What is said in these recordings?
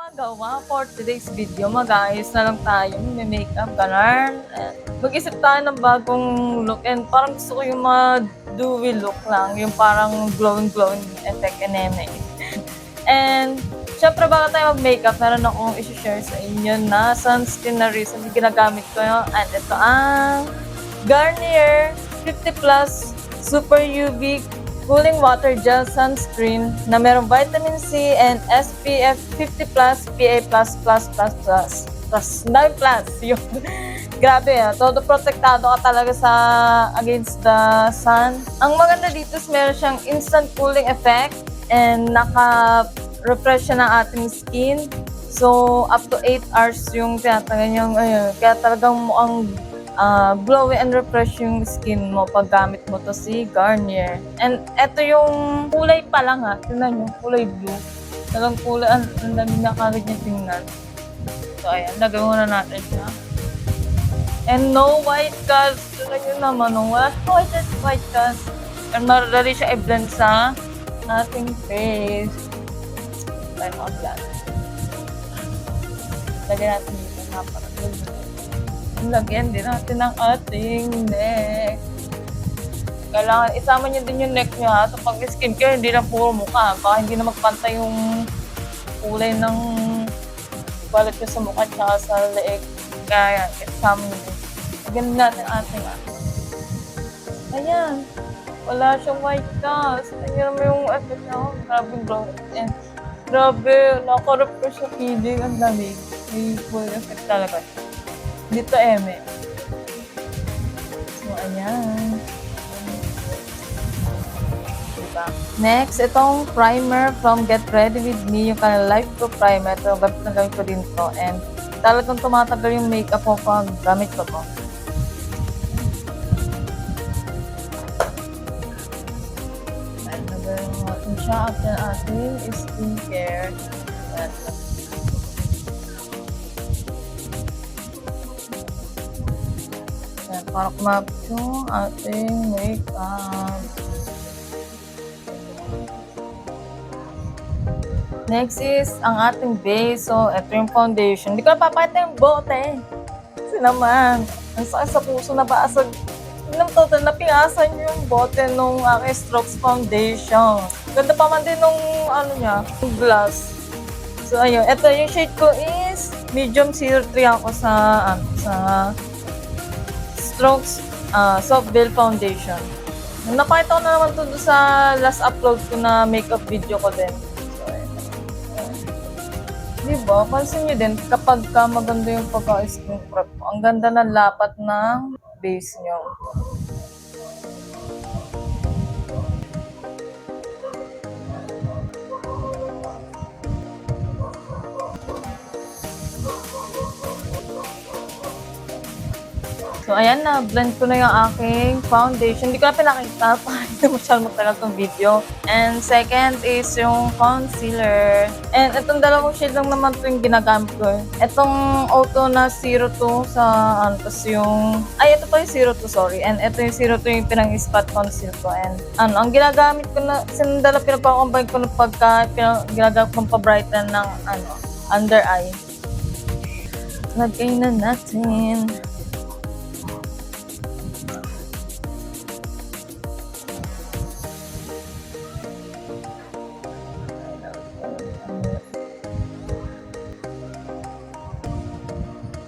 magawa for today's video. Mag-aayos na lang tayo, may makeup, ganun. Mag-isip tayo ng bagong look and parang gusto ko yung mga dewy look lang, yung parang glowing effect and eme. And syempre bago tayo mag-makeup, meron akong isi-share sa inyo na sunscreen na recently ginagamit ko yun. And ito ang Garnier 50 Plus Super UV Cooling Water Gel Sunscreen na merong vitamin C and SPF 50 plus, PA++++++++++++++++++++++++++++++++++++++++++++++++++++++++++++++++++ Grabe todo protektado ka talaga sa against the sun. Ang maganda dito is meron siyang instant cooling effect and naka-refresh siya ng ating skin. So, up to 8 hours yung tinatagal niyang, kaya talagang mukhang glowy and refresh yung skin mo pag gamit mo to si Garnier. And eto yung kulay pa lang tingnan nyo, kulay blue. Talagang kulay, ang dami na kagad niya tingnan. So ayan, lagay muna natin siya. And no white cast. Tingnan nyo naman, wala white cast. And madali siya i-blend sa ating face. Tayo mag-blend. Lagyan natin dito na para lagyan din natin ang ating neck. Kailangan isama niyo din yung neck niyo sa pag skincare, hindi lang puro mukha. Baka hindi na magpantay yung kulay ng balat niyo sa mukha at sa leeg. Kaya isama niyo din. Lagyan natin ang ating ayan. Wala siyang white cast. Tingnan mo yung effect niya. Grabe glow. And grabe, naka-refresh sa feeling. Ang dami. May full effect talaga. Dito eme. So, ayan. Diba? Next, itong primer from Get Ready With Me. Yung kanila Life Pro Primer. Ito, gamit ko din to. And talagang tumatagal yung makeup ko pag gamit ko to. Ayan, nagayon natin siya. After ating skincare. Ayan. Para kumapit yung ating makeup. Next is ang ating base. So, ito yung foundation. Hindi ko napapakita yung bote. Kasi naman, ang sakit sa puso na baasag. Nung total na pingasan yung bote nung aking Strokes Foundation. Ganda pa man din nung niya, yung glass. So, ayun. Ito yung shade ko is medium 03 ako sa Strokes Soft Veil Foundation. Napakita ko na naman ito sa last upload ko na makeup video ko din. So, diba? Pansin nyo din, kapag maganda yung pagka-skin prep mo, ang ganda ng lapat ng base nyo. So, ayan na. Blend ko na yung aking foundation. Hindi ko na pinakita para hindi masyadong magtagal tong video. And second is yung concealer. And itong dalawang shade lang naman ito yung ginagamit ko. Itong Auto na 02 sa, tapos yung, ito pa yung 02, sorry. And ito yung 02 yung pinang-spot conceal ko. And ang ginagamit ko na, sinandala pinapakakombine ko na pagka ginagamit kong pa-brighten ng, under eye. Lagay na natin.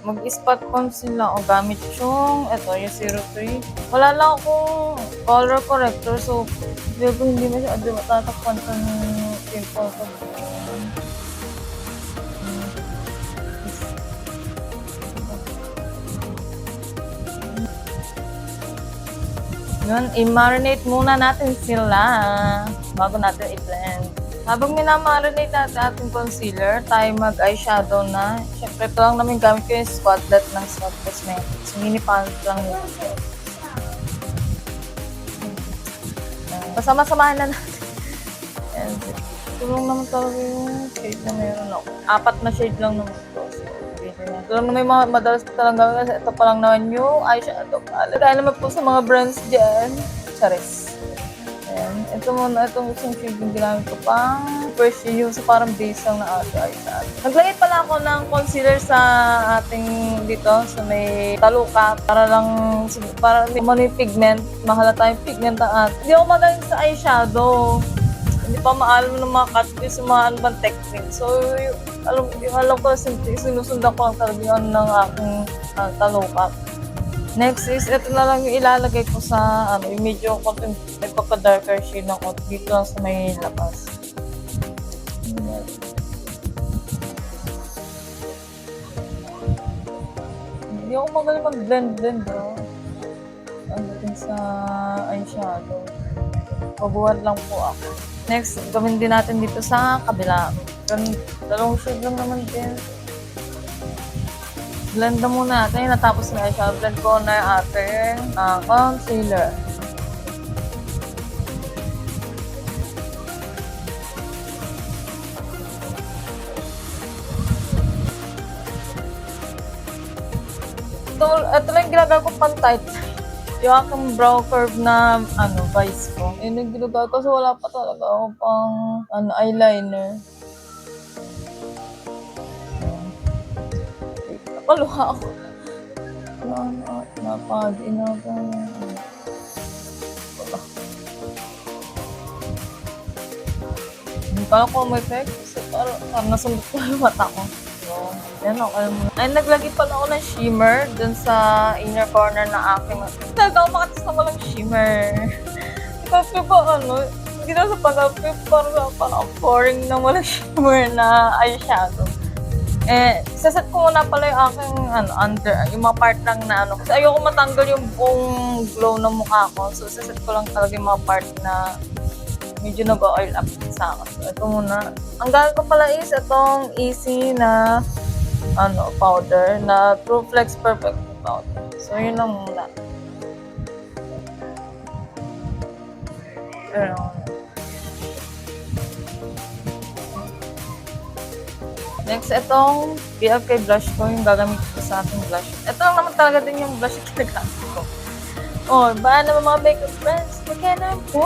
Mag-spot conceal lang o gamit yung yung 03. Wala lang akong color corrector, so hindi masyado matatakpan ng pimple ko. Yun, i-marinate muna natin sila bago natin i-blend. Habang minamarinate natin ating concealer, tayo mag-eyeshadow na. Siyempre, ito lang namin gamit ko yung spotlet ng Spot Cosmetics. Mini palette lang yun. Pasama-samahan na natin. And, tulong naman talaga yung shade na meron ako. 4 na shade lang naman ito. Ito lang naman yung mga madalas ko talaga kasi ito pa lang naman yung eyeshadow palette. Kaya naman po sa mga brands dyan. Charis. Ayan. Ito muna, itong isang shade yung ginamit ko pang first shade, yung sa parang base lang na ate ay sa atin. Naglagay pala ako ng concealer sa ating dito, sa may taluka, para may mo yung pigment, mahalata yung pigment ng atin. Hindi ako magaling sa eyeshadow. Hindi pa maalam ng mga cut yung mga ano bang technique. So, yung alam ko, sinusundan ko lang talaga yung ano ng aking taluka. Next is, ito na lang yung ilalagay ko sa, yung medyo konting nagpapa-darker shade ng konti dito lang sa may labas. Hindi ako magaling mag-blend, bro. Ang dating sa eyeshadow. Pabuhat lang po ako. Next, gawin din natin dito sa kabila. Dalawang shade lang naman din. Blend na muna natin. Natapos na siya. Blend ko na ating concealer. Ito lang yung ginagawa ko pang-tight. Yung aking brow curve na vice ko. Yun yung ginagawa ko. So wala pa talaga ako pang eyeliner. Napaluha ako. Napagin ako. Hindi pa ako may-effect. Kasi parang nasundot ko yung mata ko. So, yan ako. Ay, naglagay pala ako ng shimmer dun sa inner corner na aking. Talaga ako makatas na walang shimmer. Kasi pa hindi na sa pag-upip, parang boring na walang shimmer na eyeshadow. Saset ko muna pala yung aking under, yung mga part lang na kasi ayoko matanggal yung buong glow ng mukha ko. So, saset ko lang talaga yung mga part na medyo nag-oil up sa akin. So, ito muna. Ang gagawin ko pala is itong easy na powder na True Flex Perfect powder. So, yun lang muna. Next, itong BFK blush ko, yung gagamit ko sa ating blush. Ito lang naman talaga din yung blush yung ginagamit ko. Oh, ba naman mga makeup friends? Magkana po!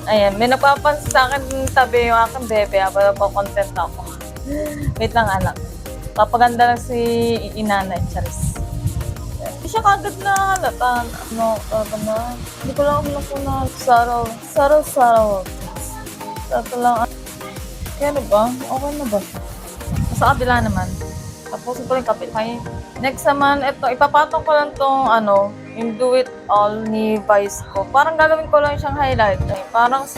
Ayan, may napapansin sa akin tabi yung aking bebe, habang content ako. Wait lang anak. Papaganda lang si Inana at Charis. Hindi siya kagad na halata. Hindi ko lang kung Saraw. Ito lang. Kaya ba? Okay na ba? Sa kabila naman. Tapos ito yung kapit. Next naman, ito. Ipapatong ko lang tong yung Do It All ni Vice ko. Parang gagawin ko lang siyang highlight. Parang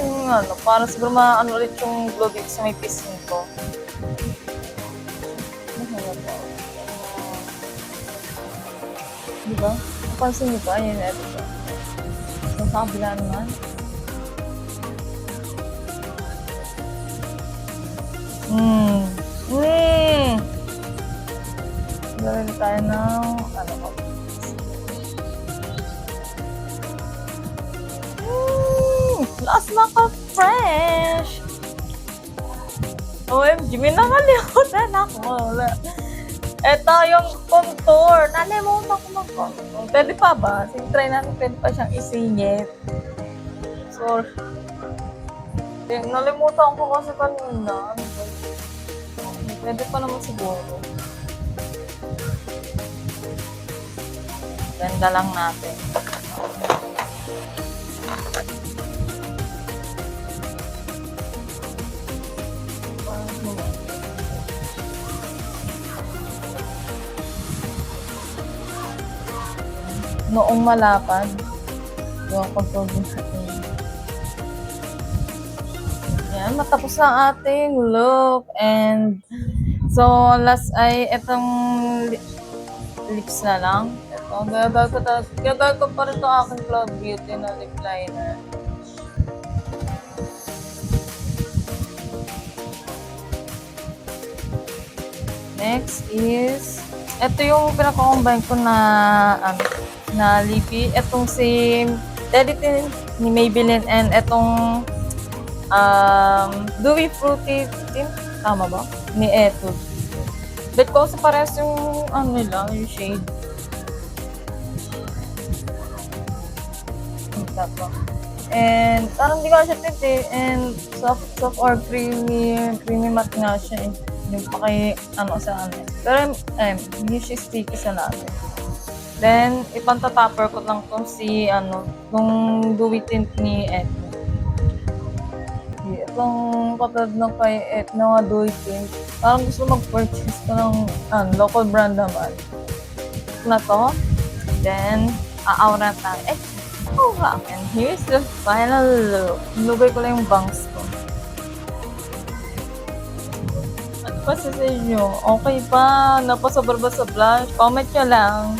parang siguro ulit yung glow dito sa may pisngi ko. Diba? Napansin niyo ba? Ayan, ito. So, sa kabila naman. Gawin tayo ng last maka-fresh! OMG, may nakalimutan ako. Ito yung contour. Nalimutan ko mag-contour. Pwede pa ba? Sige, try natin. Pwede pa siyang isingit. So, nalimutan ko kasi kanina. Pwede pa naman siguro. Ganda lang natin. Noong malapad, yung pagpagod natin. Yan, matapos na ang ating look. And so, last ay itong lips na lang. Ito, gagawin ko pa rin ito aking Cloud Beauty na lip liner. Next is, ito yung pinaka-combine ko na lippy. Itong si Editin ni Maybelline and itong Dewy Fruity Tint. Tama ba? Ni Etude. Bet ko sa parehas yung nila, yung shade. mantika to. And parang hindi ko siya titi. And soft or creamy matte nga siya eh. Yung paki, sa ano. Pero, hindi siya sticky sa natin. Then, ipantatopper ko lang tong tong dewy tint ni Etno. Itong katulad ng kay Etno nga dewy tint. Parang gusto mag-purchase ko ng local brand naman. Na to. Then, aura tayo. Aura. And here's the final look. Lugay ko lang yung bangs ko. Ano pa sa inyo? Okay pa? Napasobra ba sa blush? Comment nyo lang.